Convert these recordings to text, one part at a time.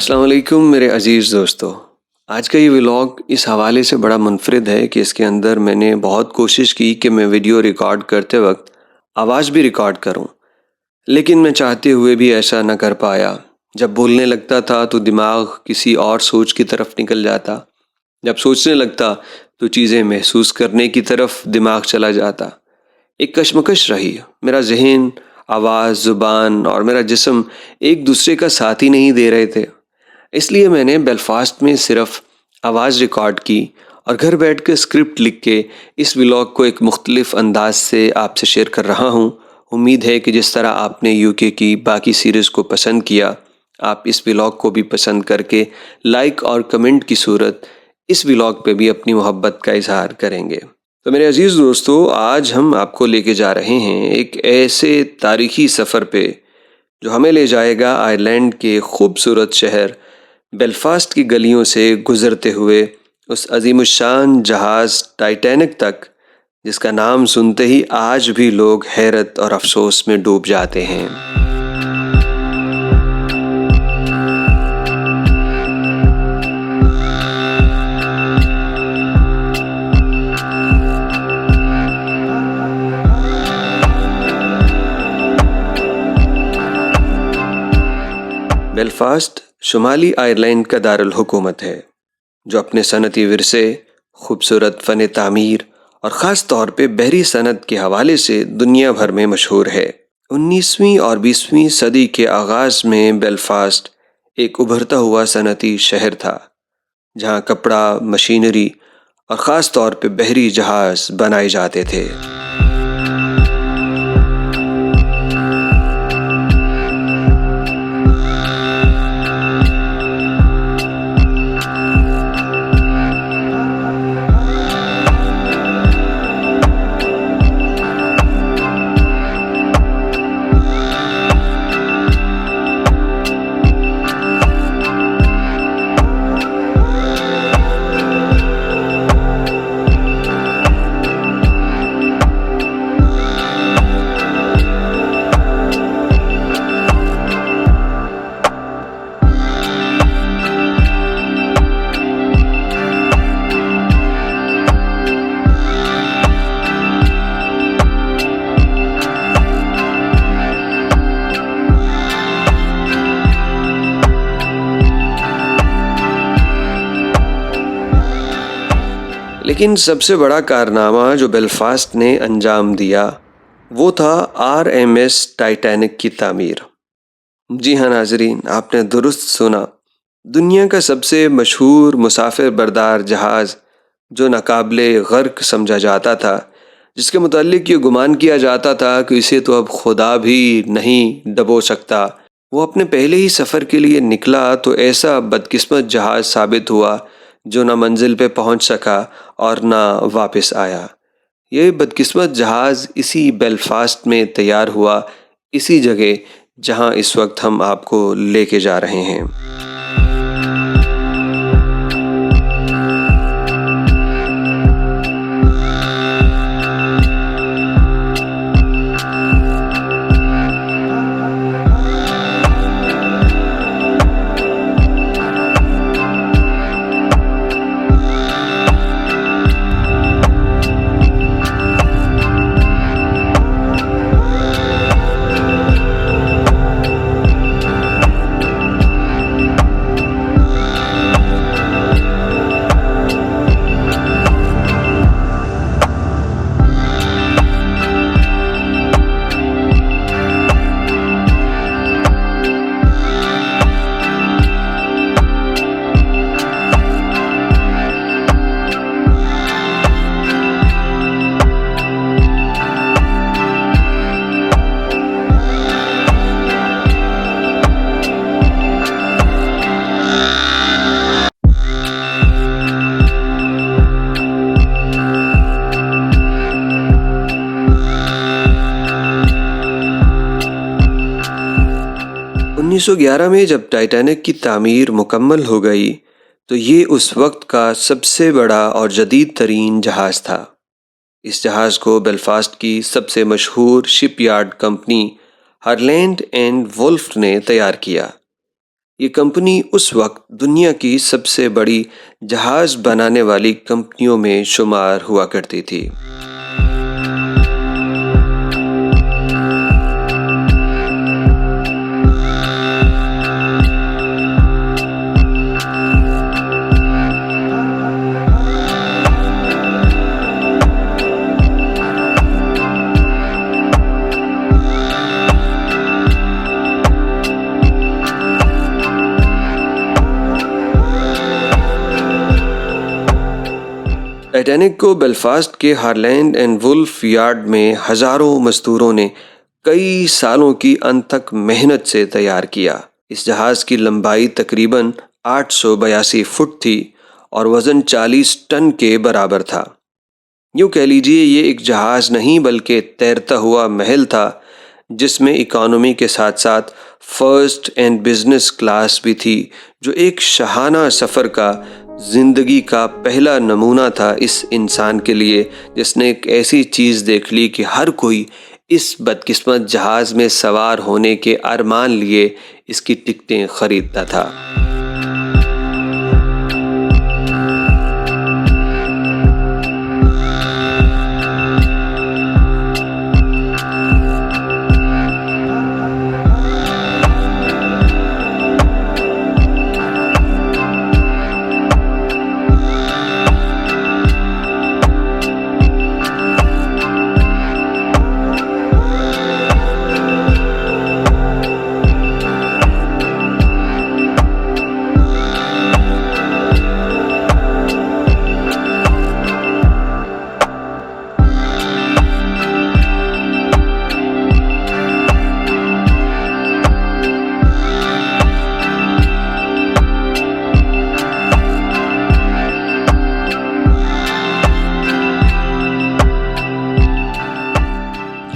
अस्सलाम वालेकुम मेरे अज़ीज़ दोस्तों। आज का ये व्लॉग इस हवाले से बड़ा मुनफरिद है कि इसके अंदर मैंने बहुत कोशिश की कि मैं वीडियो रिकॉर्ड करते वक्त आवाज़ भी रिकॉर्ड करूं, लेकिन मैं चाहते हुए भी ऐसा न कर पाया। जब बोलने लगता था तो दिमाग किसी और सोच की तरफ निकल जाता। जब सोचने लगता तो चीज़ें महसूस करने की तरफ दिमाग चला जाता। एक कशमकश रही। मेरा जहन, आवाज़, ज़ुबान और मेरा जिस्म एक दूसरे का साथ ही नहीं दे रहे थे। इसलिए मैंने बेलफास्ट में सिर्फ आवाज़ रिकॉर्ड की और घर बैठ कर स्क्रिप्ट लिख के इस व्लॉग को एक मुख्तलिफ अंदाज से आपसे शेयर कर रहा हूँ। उम्मीद है कि जिस तरह आपने यूके की बाकी सीरीज़ को पसंद किया, आप इस व्लॉग को भी पसंद करके लाइक और कमेंट की सूरत इस व्लॉग पे भी अपनी मोहब्बत का इजहार करेंगे। तो मेरे अजीज़ दोस्तों, आज हम आपको लेके जा रहे हैं एक ऐसे तारीख़ी सफ़र पे जो हमें ले जाएगा आयरलैंड के खूबसूरत शहर बेलफास्ट की गलियों से गुजरते हुए उस अजीमुशान जहाज़ टाइटैनिक तक, जिसका नाम सुनते ही आज भी लोग हैरत और अफसोस में डूब जाते हैं। बेलफास्ट शुमाली आयरलैंड का दारुल हुकूमत है, जो अपने सनती विरसे, खूबसूरत फ़न तामीर और ख़ास तौर पे बहरी सनत के हवाले से दुनिया भर में मशहूर है। 19वीं और 20वीं सदी के आगाज़ में बेलफास्ट एक उभरता हुआ सनती शहर था, जहाँ कपड़ा, मशीनरी और ख़ास तौर पे बहरी जहाज़ बनाए जाते थे। लेकिन सबसे बड़ा कारनामा जो बेलफास्ट ने अंजाम दिया वो था RMS टाइटैनिक की तामीर। जी हाँ नाजरीन, आपने दुरुस्त सुना। दुनिया का सबसे मशहूर मुसाफिर बरदार जहाज़, जो नाकाबिले गर्क समझा जाता था, जिसके मुताल्लिक ये गुमान किया जाता था कि इसे तो अब खुदा भी नहीं डबो सकता, वो अपने पहले ही सफ़र के लिए निकला तो ऐसा बदकिस्मत जहाज़ साबित हुआ जो ना मंजिल पे पहुंच सका और ना वापस आया। ये बदकिस्मत जहाज़ इसी बेलफास्ट में तैयार हुआ, इसी जगह जहां इस वक्त हम आपको लेके जा रहे हैं। 1911 में जब टाइटैनिक की तामीर मुकम्मल हो गई तो ये उस वक्त का सबसे बड़ा और जदीद तरीन जहाज़ था। इस जहाज़ को बेलफास्ट की सबसे मशहूर shipyard company Harland and Wolff ने तैयार किया। ये कंपनी उस वक्त दुनिया की सबसे बड़ी जहाज बनाने वाली कंपनियों में शुमार हुआ करती थी। टाइटैनिक को बेलफास्ट के हारलैंड एंड वुल्फ यार्ड में हजारों मजदूरों ने कई सालों की अनथक मेहनत से तैयार किया। इस जहाज की लंबाई तकरीबन 882 फुट थी और वजन 40 टन के बराबर था। यूँ कह लीजिए ये एक जहाज नहीं बल्कि तैरता हुआ महल था, जिसमें इकोनॉमी के साथ साथ फर्स्ट एंड बिजनेस क्लास भी थी, जो एक शाहाना सफ़र का जिंदगी का पहला नमूना था इस इंसान के लिए जिसने एक ऐसी चीज़ देख ली कि हर कोई इस बदकिस्मत जहाज़ में सवार होने के अरमान लिए इसकी टिकटें खरीदता था।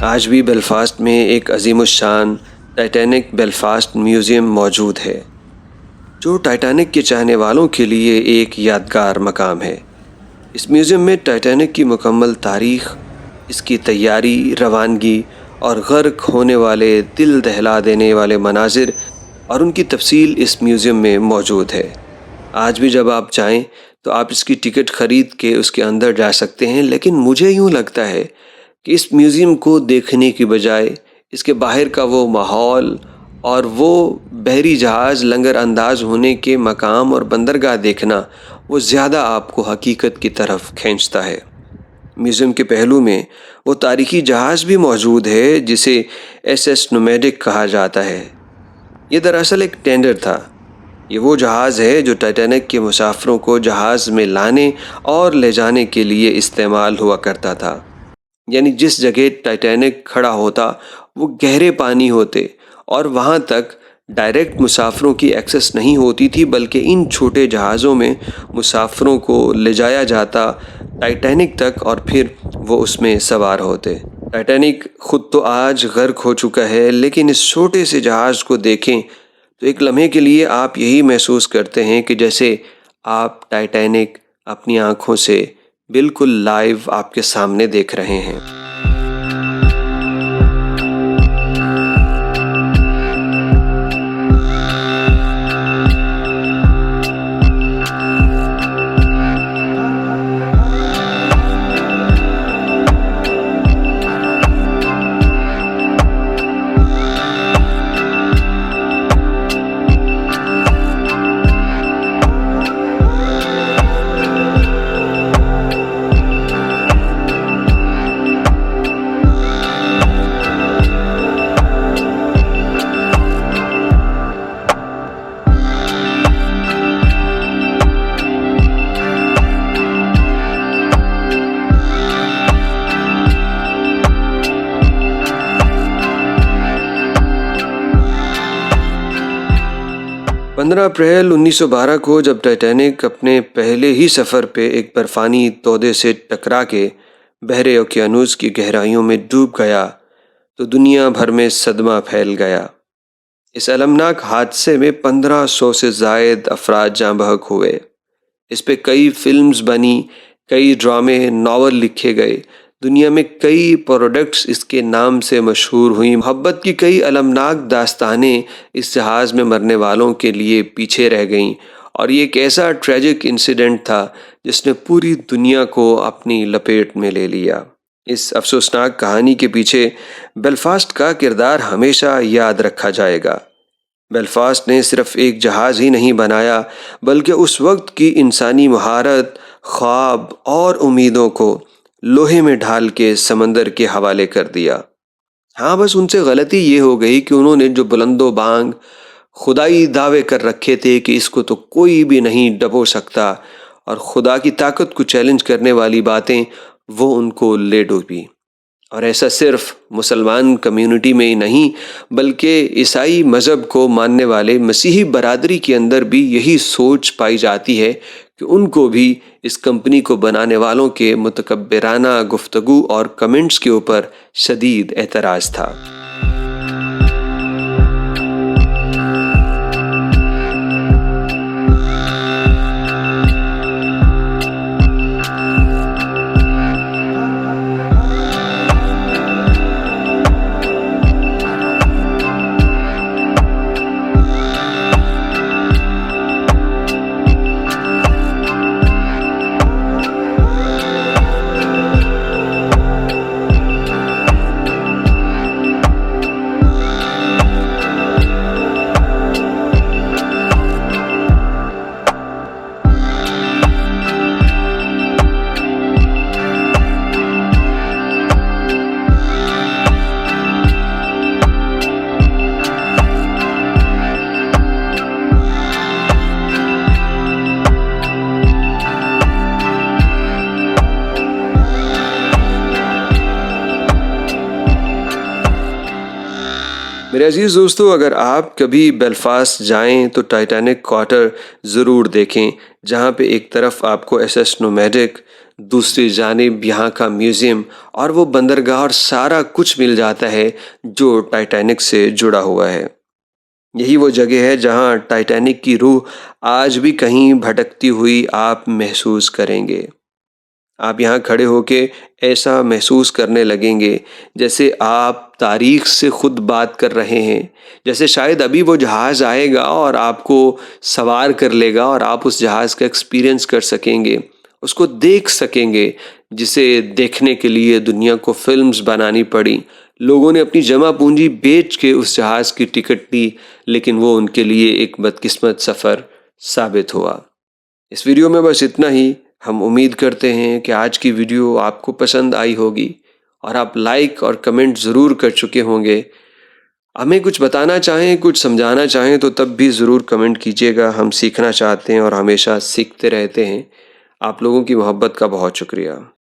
आज भी बेलफास्ट में एक अजीमुशान टाइटैनिक बेलफास्ट म्यूज़ियम मौजूद है, जो टाइटैनिक के चाहने वालों के लिए एक यादगार मकाम है। इस म्यूज़ियम में टाइटैनिक की मुकम्मल तारीख़, इसकी तैयारी, रवानगी और गर्क होने वाले दिल दहला देने वाले मनाजिर और उनकी तफसील इस म्यूज़ियम में मौजूद है। आज भी जब आप चाहें तो आप इसकी टिकट ख़रीद के उसके अंदर जा सकते हैं, लेकिन मुझे यूँ लगता है कि इस म्यूज़ियम को देखने की बजाय इसके बाहर का वो माहौल और वो बहरी जहाज़ लंगर अंदाज होने के मकाम और बंदरगाह देखना वो ज़्यादा आपको हकीकत की तरफ खींचता है। म्यूज़ियम के पहलू में वो तारीख़ी जहाज़ भी मौजूद है जिसे SS नोमैडिक कहा जाता है। ये दरअसल एक टेंडर था। ये वो जहाज़ है जो टाइटैनिक के मुसाफिरों को जहाज़ में लाने और ले जाने के लिए इस्तेमाल हुआ करता था। यानी जिस जगह टाइटैनिक खड़ा होता वो गहरे पानी होते और वहाँ तक डायरेक्ट मुसाफिरों की एक्सेस नहीं होती थी, बल्कि इन छोटे जहाज़ों में मुसाफिरों को ले जाया जाता टाइटैनिक तक और फिर वो उसमें सवार होते। टाइटैनिक ख़ुद तो आज गर्क हो चुका है, लेकिन इस छोटे से जहाज़ को देखें तो एक लम्हे के लिए आप यही महसूस करते हैं कि जैसे आप टाइटैनिक अपनी आँखों से बिल्कुल लाइव आपके सामने देख रहे हैं। 15 अप्रैल 1912 को जब टाइटैनिक अपने पहले ही सफ़र पे एक बर्फ़ानी तोदे से टकरा के बहरे ओकियानूस की गहराइयों में डूब गया तो दुनिया भर में सदमा फैल गया। इस अलमनाक हादसे में 1500 से ज़ायद अफराद जाँ बहक हुए। इस पे कई फिल्म्स बनी, कई ड्रामे, नावल लिखे गए दुनिया में कई प्रोडक्ट्स इसके नाम से मशहूर हुई। मोहब्बत की कई अलमनाक दास्तानें इस जहाज़ में मरने वालों के लिए पीछे रह गईं और ये एक ऐसा ट्रेजिक इंसिडेंट था जिसने पूरी दुनिया को अपनी लपेट में ले लिया। इस अफसोसनाक कहानी के पीछे बेलफास्ट का किरदार हमेशा याद रखा जाएगा। बेलफास्ट ने सिर्फ एक जहाज़ ही नहीं बनाया बल्कि उस वक्त की इंसानी महारत, ख्वाब और उम्मीदों को लोहे में ढाल के समंदर के हवाले कर दिया। हाँ, बस उनसे गलती ये हो गई कि उन्होंने जो बुलंदो बांग खुदाई दावे कर रखे थे कि इसको तो कोई भी नहीं डबो सकता और खुदा की ताकत को चैलेंज करने वाली बातें, वो उनको ले डूबी। और ऐसा सिर्फ मुसलमान कम्युनिटी में ही नहीं बल्कि ईसाई मज़हब को मानने वाले मसीही बरादरी के अंदर भी यही सोच पाई जाती है कि उनको भी इस कंपनी को बनाने वालों के मुतकब्बिराना गुफ्तगू और कमेंट्स के ऊपर शदीद एतराज़ था। मेरे अजीज़ दोस्तों, अगर आप कभी बेलफास्ट जाएं तो टाइटैनिक क्वार्टर ज़रूर देखें, जहां पे एक तरफ आपको एसएस नोमैडिक, दूसरी जानिब यहाँ का म्यूज़ियम और वो बंदरगाह और सारा कुछ मिल जाता है जो टाइटैनिक से जुड़ा हुआ है। यही वो जगह है जहां टाइटैनिक की रूह आज भी कहीं भटकती हुई आप महसूस करेंगे। आप यहाँ खड़े होके ऐसा महसूस करने लगेंगे जैसे आप तारीख से खुद बात कर रहे हैं, जैसे शायद अभी वो जहाज़ आएगा और आपको सवार कर लेगा और आप उस जहाज़ का एक्सपीरियंस कर सकेंगे, उसको देख सकेंगे, जिसे देखने के लिए दुनिया को फिल्म्स बनानी पड़ी। लोगों ने अपनी जमा पूंजी बेच के उस जहाज़ की टिकट ली, लेकिन वो उनके लिए एक बदकिस्मत सफ़र साबित हुआ। इस वीडियो में बस इतना ही। हम उम्मीद करते हैं कि आज की वीडियो आपको पसंद आई होगी और आप लाइक और कमेंट ज़रूर कर चुके होंगे। हमें कुछ बताना चाहें, कुछ समझाना चाहें तो तब भी ज़रूर कमेंट कीजिएगा। हम सीखना चाहते हैं और हमेशा सीखते रहते हैं। आप लोगों की मोहब्बत का बहुत शुक्रिया।